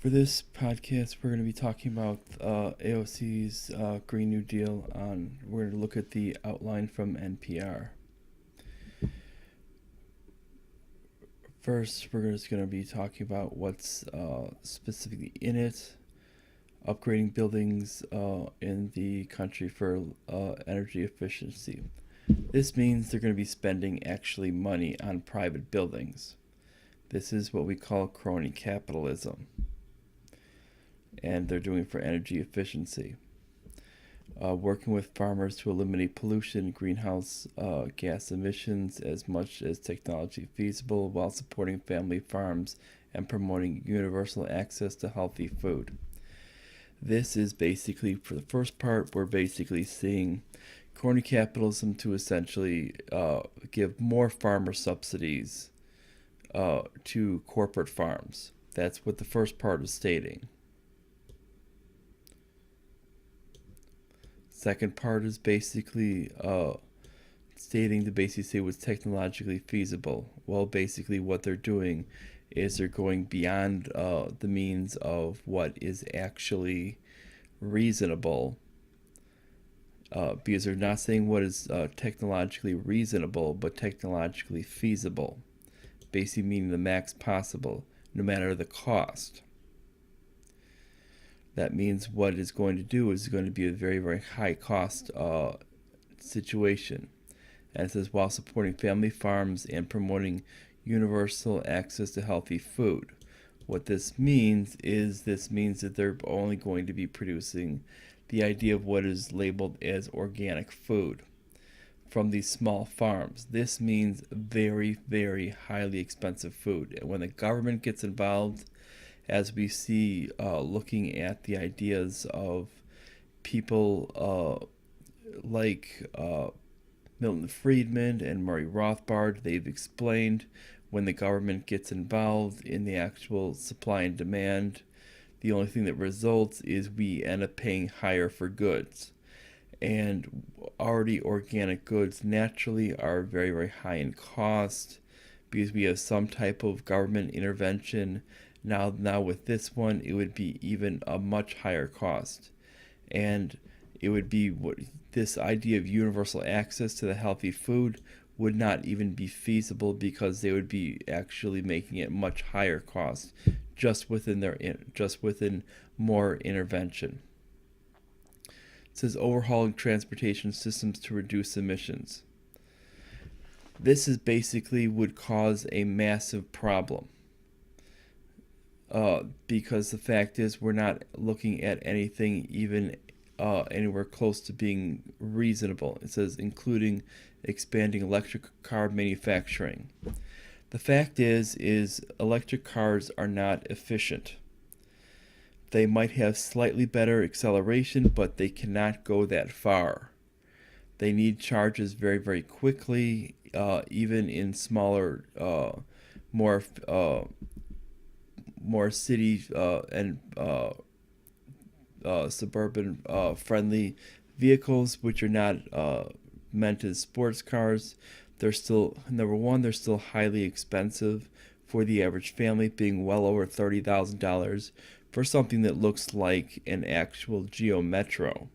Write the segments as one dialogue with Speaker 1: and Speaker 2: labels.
Speaker 1: For this podcast, we're going to be talking about AOC's Green New Deal. We're going to look at the outline from NPR. First, we're just going to be talking about what's specifically in it, upgrading buildings in the country for energy efficiency. This means they're going to be spending actually money on private buildings. This is what we call crony capitalism, and they're doing it for energy efficiency. Working with farmers to eliminate pollution, greenhouse gas emissions as much as technology feasible, while supporting family farms and promoting universal access to healthy food. This is basically, for the first part, we're basically seeing crony capitalism to essentially give more farmer subsidies to corporate farms. That's what the first part is stating. Second part is basically stating to basically say what's technologically feasible. Well, basically what they're doing is they're going beyond the means of what is actually reasonable, because they're not saying what is technologically reasonable, but technologically feasible, basically meaning the max possible, no matter the cost. That means what it's going to do is going to be a very, very high cost situation. And it says, while supporting family farms and promoting universal access to healthy food. What this means that they're only going to be producing the idea of what is labeled as organic food from these small farms. This means very, very highly expensive food. And when the government gets involved, as we see looking at the ideas of people like Milton Friedman and Murray Rothbard, they've explained when the government gets involved in the actual supply and demand, the only thing that results is we end up paying higher for goods. And already organic goods naturally are very, very high in cost because we have some type of government intervention. Now with this one, it would be even a much higher cost. And it would be what this idea of universal access to the healthy food would not even be feasible because they would be actually making it much higher cost just within more intervention. It says overhauling transportation systems to reduce emissions. This is basically would cause a massive problem. Because the fact is we're not looking at anything even anywhere close to being reasonable. It says including expanding electric car manufacturing. The fact is electric cars are not efficient. They might have slightly better acceleration, but they cannot go that far. They need charges very, very quickly, even in smaller, more city and suburban friendly vehicles, which are not meant as sports cars. They're still, number one, they're still highly expensive for the average family, being well over $30,000 for something that looks like an actual Geo Metro.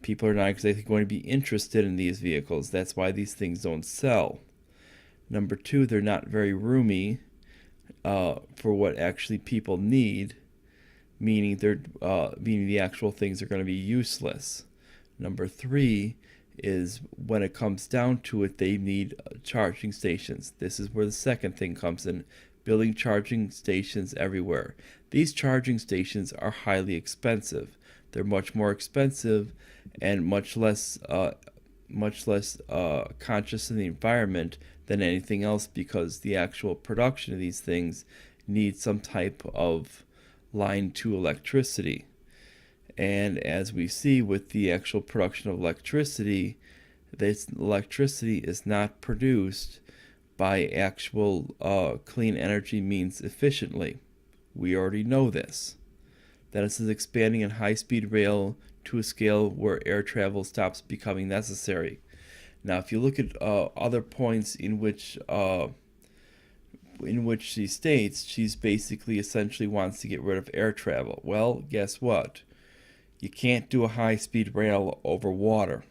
Speaker 1: People are not exactly going to be interested in these vehicles. That's why these things don't sell. Number two, they're not very roomy for what actually people need, meaning the actual things are going to be useless. Number three is when it comes down to it, they need charging stations. This is where the second thing comes in, building charging stations everywhere. These charging stations are highly expensive. They're much more expensive and much less conscious in the environment than anything else, because the actual production of these things needs some type of line to electricity. And as we see with the actual production of electricity, this electricity is not produced by actual clean energy means efficiently. We already know this. That this is expanding in high-speed rail to a scale where air travel stops becoming necessary. Now, if you look at other points in which in which she states she's basically essentially wants to get rid of air travel. Well, guess what? You can't do a high-speed rail over water.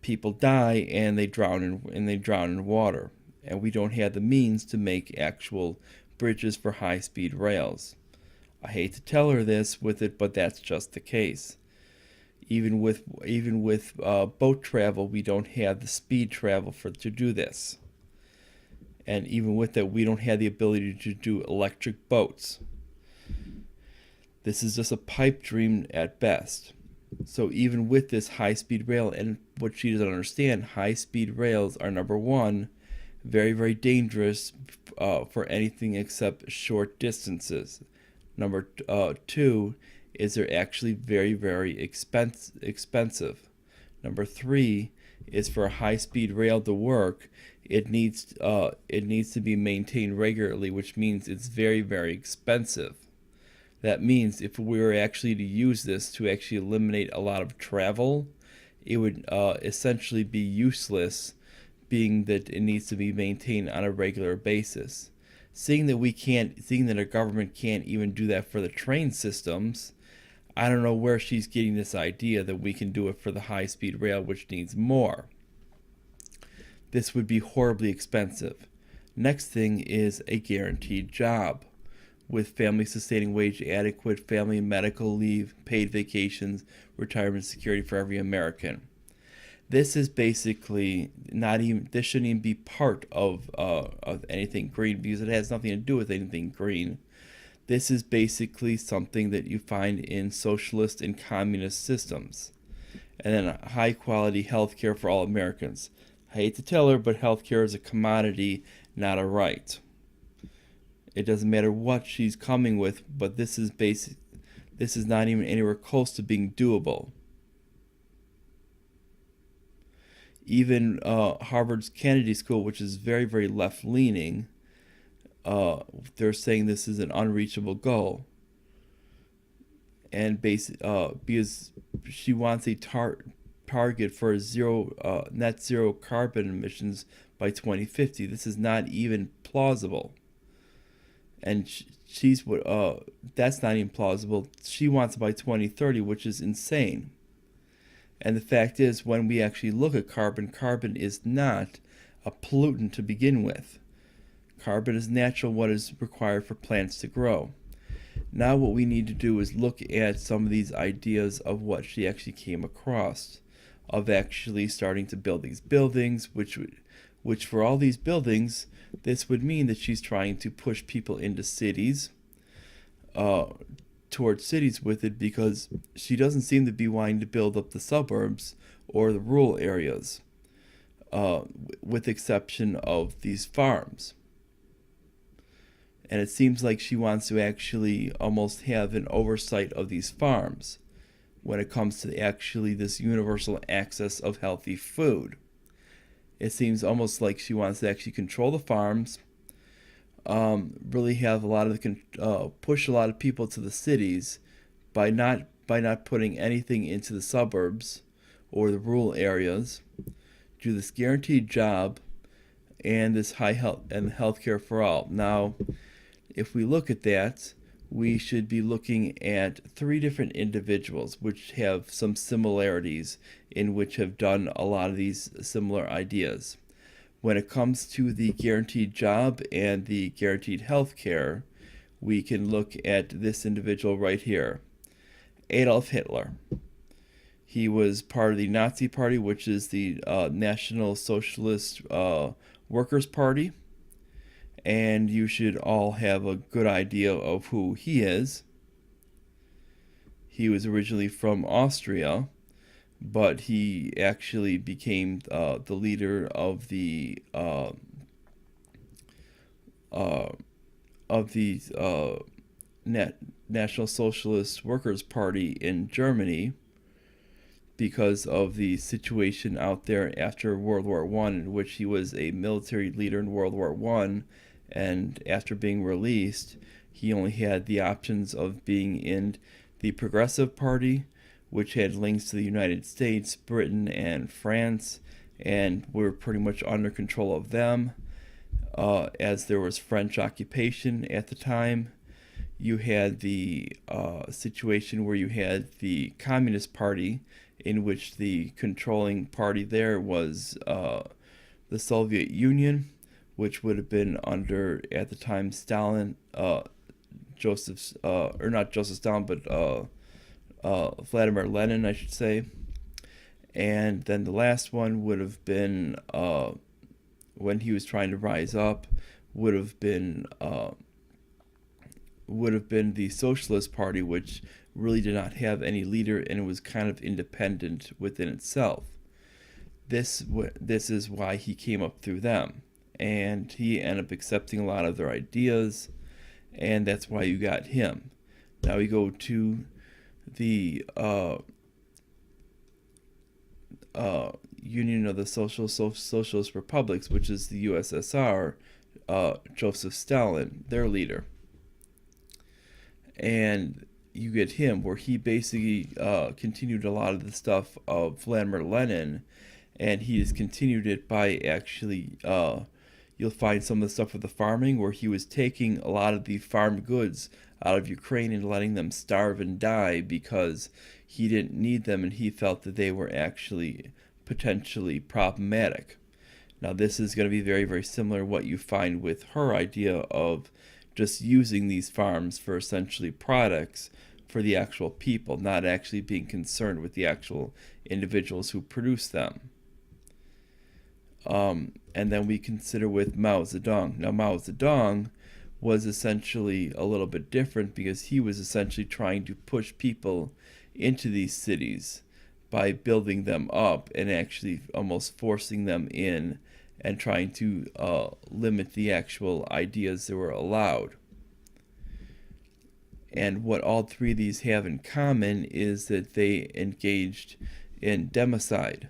Speaker 1: People die and they drown in water, and we don't have the means to make actual bridges for high-speed rails. I hate to tell her this with it, but that's just the case. Even with boat travel, we don't have the speed travel to do this. And even with that, we don't have the ability to do electric boats. This is just a pipe dream at best. So even with this high-speed rail, and what she doesn't understand, high-speed rails are, number one, very, very dangerous for anything except short distances. Number two is they're actually very, very expensive. Number three is for a high-speed rail to work, it needs to be maintained regularly, which means it's very, very expensive. That means if we were actually to use this to actually eliminate a lot of travel, it would essentially be useless, being that it needs to be maintained on a regular basis. Seeing that our government can't even do that for the train systems, I don't know where she's getting this idea that we can do it for the high-speed rail, which needs more. This would be horribly expensive. Next thing is a guaranteed job, with family sustaining wage, adequate family medical leave, paid vacations, retirement security for every American. This is basically this shouldn't even be part of anything green, because it has nothing to do with anything green. This is basically something that you find in socialist and communist systems. And then high quality health care for all Americans. I hate to tell her, but health care is a commodity, not a right. It doesn't matter what she's coming with, but this is not even anywhere close to being doable. Even Harvard's Kennedy School, which is very, very left-leaning, they're saying this is an unreachable goal. And because she wants a target for net zero carbon emissions by 2050. This is not even plausible. And that's not even plausible. She wants it by 2030, which is insane. And the fact is, when we actually look at carbon is not a pollutant to begin with. Carbon is natural, what is required for plants to grow. Now what we need to do is look at some of these ideas of what she actually came across, of actually starting to build these buildings, which for all these buildings, this would mean that she's trying to push people into cities, towards cities with it, because she doesn't seem to be wanting to build up the suburbs or the rural areas, with the exception of these farms. And it seems like she wants to actually almost have an oversight of these farms when it comes to actually this universal access of healthy food. It seems almost like she wants to actually control the farms, really have a lot of push a lot of people to the cities by not putting anything into the suburbs or the rural areas. Do this guaranteed job and this high health and healthcare for all. Now, if we look at that, we should be looking at three different individuals which have some similarities, in which have done a lot of these similar ideas. When it comes to the guaranteed job and the guaranteed health care, we can look at this individual right here, Adolf Hitler. He was part of the Nazi Party, which is the National Socialist Workers' Party. And you should all have a good idea of who he is. He was originally from Austria, but he actually became the leader of the National Socialist Workers' Party in Germany, because of the situation out there after World War I, in which he was a military leader in World War I. And after being released, he only had the options of being in the Progressive Party, which had links to the United States, Britain, and France, and were pretty much under control of them. as there was French occupation at the time. You had the situation where you had the Communist Party, in which the controlling party there was the Soviet Union, which would have been under, at the time, Stalin, or not Joseph Stalin, but Vladimir Lenin, I should say. And then the last one would have been, when he was trying to rise up, would have been the Socialist Party, which really did not have any leader and it was kind of independent within itself. This is why he came up through them, and he ended up accepting a lot of their ideas, and that's why you got him. Now we go to the Union of the Socialist Republics, which is the USSR, Joseph Stalin, their leader. And you get him, where he basically continued a lot of the stuff of Vladimir Lenin, and he has continued it by actually, you'll find some of the stuff with the farming, where he was taking a lot of the farm goods out of Ukraine and letting them starve and die because he didn't need them and he felt that they were actually potentially problematic. Now this is going to be very, very similar to what you find with her idea of just using these farms for essentially products for the actual people, not actually being concerned with the actual individuals who produce them. And then we consider with Mao Zedong. Now Mao Zedong was essentially a little bit different because he was essentially trying to push people into these cities by building them up and actually almost forcing them in and trying to limit the actual ideas that were allowed. And what all three of these have in common is that they engaged in democide.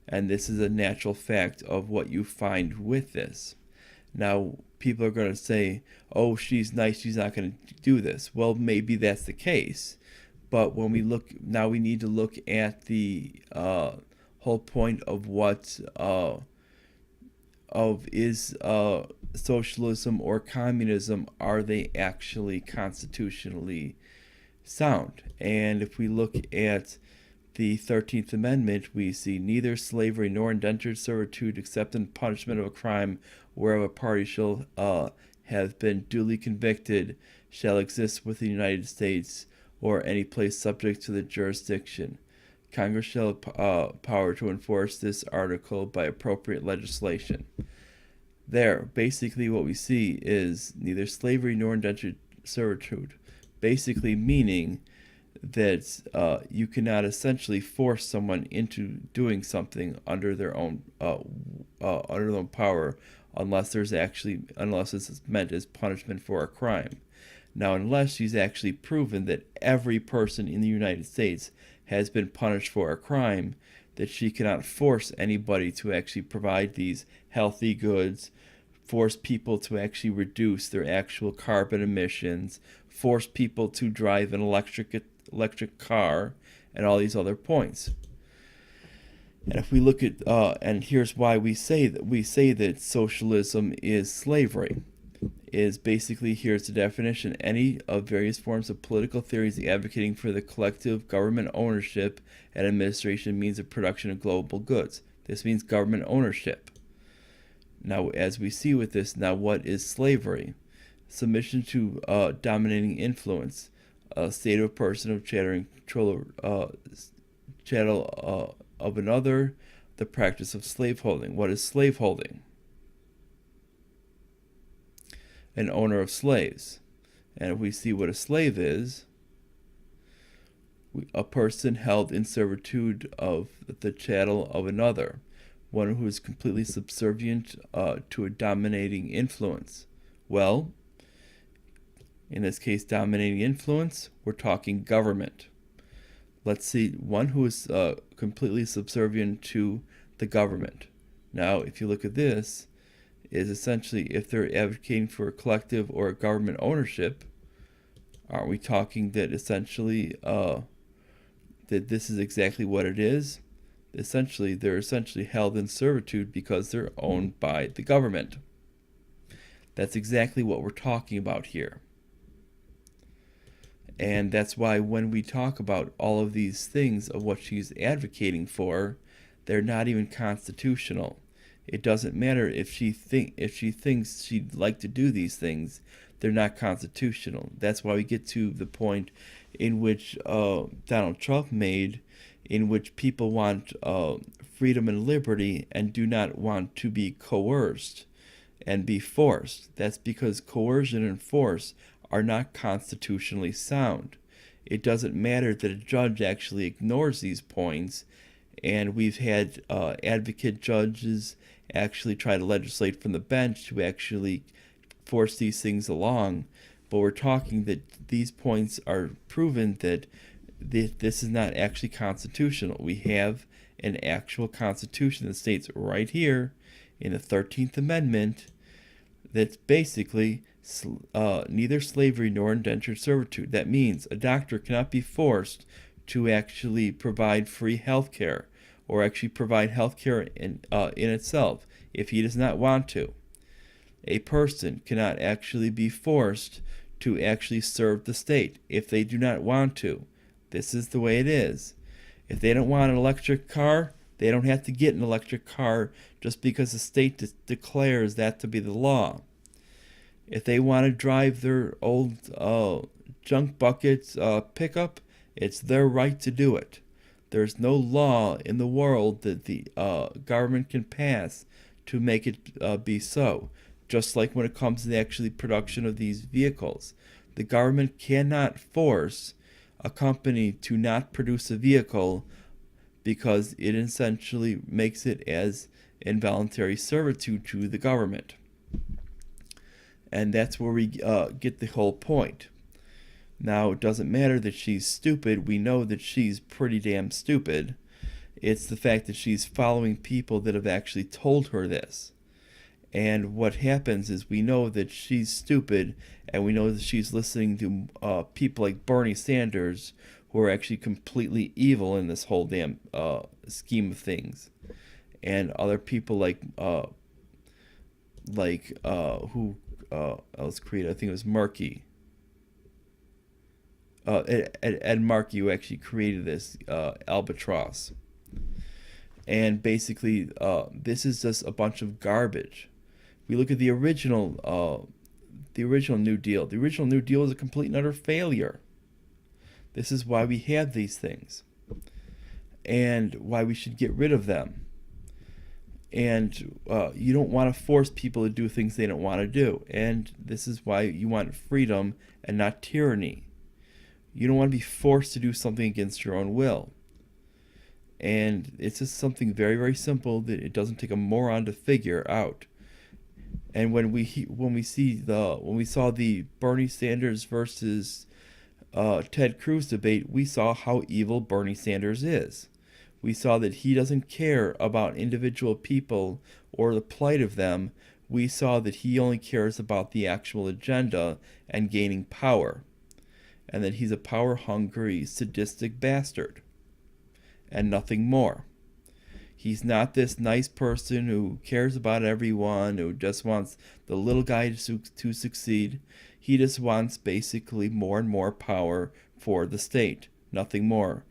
Speaker 1: And this is a natural fact of what you find with this. Now, people are going to say, oh, she's nice, she's not going to do this. Well, maybe that's the case. But when we look, now we need to look at the whole point of what is socialism or communism. Are they actually constitutionally sound? And if we look at the 13th Amendment, we see neither slavery nor indentured servitude except in punishment of a crime whereof a party shall have been duly convicted shall exist within the United States or any place subject to the jurisdiction. Congress shall have power to enforce this article by appropriate legislation. There, basically what we see is neither slavery nor indentured servitude, basically meaning that you cannot essentially force someone into doing something under their own power unless it's meant as punishment for a crime. Now, unless she's actually proven that every person in the United States has been punished for a crime, that she cannot force anybody to actually provide these healthy goods, force people to actually reduce their actual carbon emissions, force people to drive an electric car, and all these other points. And if we look at, and here's why we say that socialism is slavery, is basically, here's the definition: any of various forms of political theories advocating for the collective government ownership and administration means of production of global goods. This means government ownership. Now, as we see with this, now what is slavery? Submission to dominating influence, a state of a person of chattel of another, the practice of slaveholding. What is slaveholding? An owner of slaves. And if we see what a slave is, a person held in servitude of the chattel of another, one who is completely subservient to a dominating influence. Well, in this case, dominating influence, we're talking government. Let's see, one who is completely subservient to the government. Now, if you look at this, is essentially if they're advocating for a collective or a government ownership, aren't we talking that essentially that this is exactly what it is? Essentially, they're essentially held in servitude because they're owned by the government. That's exactly what we're talking about here. And that's why when we talk about all of these things of what she's advocating for, they're not even constitutional. It doesn't matter if she thinks she'd like to do these things, they're not constitutional. That's why we get to the point in which Donald Trump made, in which people want freedom and liberty and do not want to be coerced and be forced. That's because coercion and force are not constitutionally sound. It doesn't matter that a judge actually ignores these points, and we've had advocate judges actually try to legislate from the bench to actually force these things along. But we're talking that these points are proven that this is not actually constitutional. We have an actual constitution that states right here in the 13th Amendment that's basically neither slavery nor indentured servitude. That means a doctor cannot be forced to actually provide free health care or actually provide health care in itself if he does not want to. A person cannot actually be forced to actually serve the state if they do not want to. This is the way it is. If they don't want an electric car, they don't have to get an electric car just because the state declares that to be the law. If they want to drive their old junk buckets pickup, it's their right to do it. There's no law in the world that the government can pass to make it be so. Just like when it comes to the actually production of these vehicles. The government cannot force a company to not produce a vehicle because it essentially makes it as involuntary servitude to the government. And that's where we get the whole point. Now, it doesn't matter that she's stupid. We know that she's pretty damn stupid. It's the fact that she's following people that have actually told her this. And what happens is we know that she's stupid, and we know that she's listening to people like Bernie Sanders, who are actually completely evil in this whole damn scheme of things, and other people like who else created? I think it was Markey. Ed Markey, who actually created this albatross. And basically, this is just a bunch of garbage. We look at the original New Deal. The original New Deal is a complete and utter failure. This is why we have these things, and why we should get rid of them. And you don't want to force people to do things they don't want to do. And this is why you want freedom and not tyranny. You don't want to be forced to do something against your own will. And it's just something very, very simple that it doesn't take a moron to figure out. And when we saw the Bernie Sanders versus Ted Cruz debate, we saw how evil Bernie Sanders is. We saw that he doesn't care about individual people or the plight of them. We saw that he only cares about the actual agenda and gaining power. And that he's a power-hungry, sadistic bastard. And nothing more. He's not this nice person who cares about everyone, who just wants the little guy to succeed. He just wants basically more and more power for the state. Nothing more.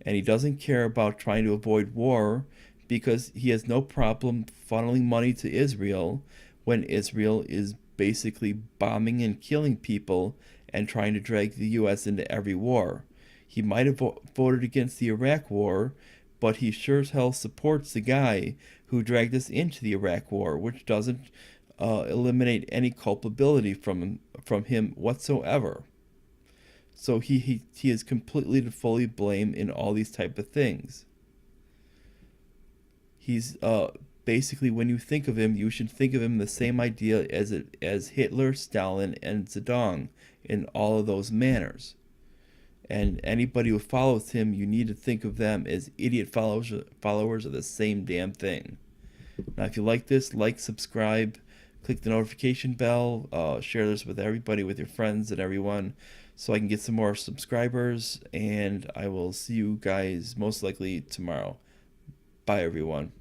Speaker 1: And he doesn't care about trying to avoid war because he has no problem funneling money to Israel when Israel is basically bombing and killing people and trying to drag the U.S. into every war. He might have voted against the Iraq War, but he sure as hell supports the guy who dragged us into the Iraq War, which doesn't eliminate any culpability from him whatsoever. So he is completely to fully blame in all these type of things. He's basically, when you think of him, you should think of him the same idea as Hitler, Stalin, and Saddam in all of those manners. And anybody who follows him, you need to think of them as idiot followers of the same damn thing. Now, if you like this, like, subscribe, click the notification bell, share this with everybody, with your friends and everyone, so I can get some more subscribers, and I will see you guys most likely tomorrow. Bye, everyone.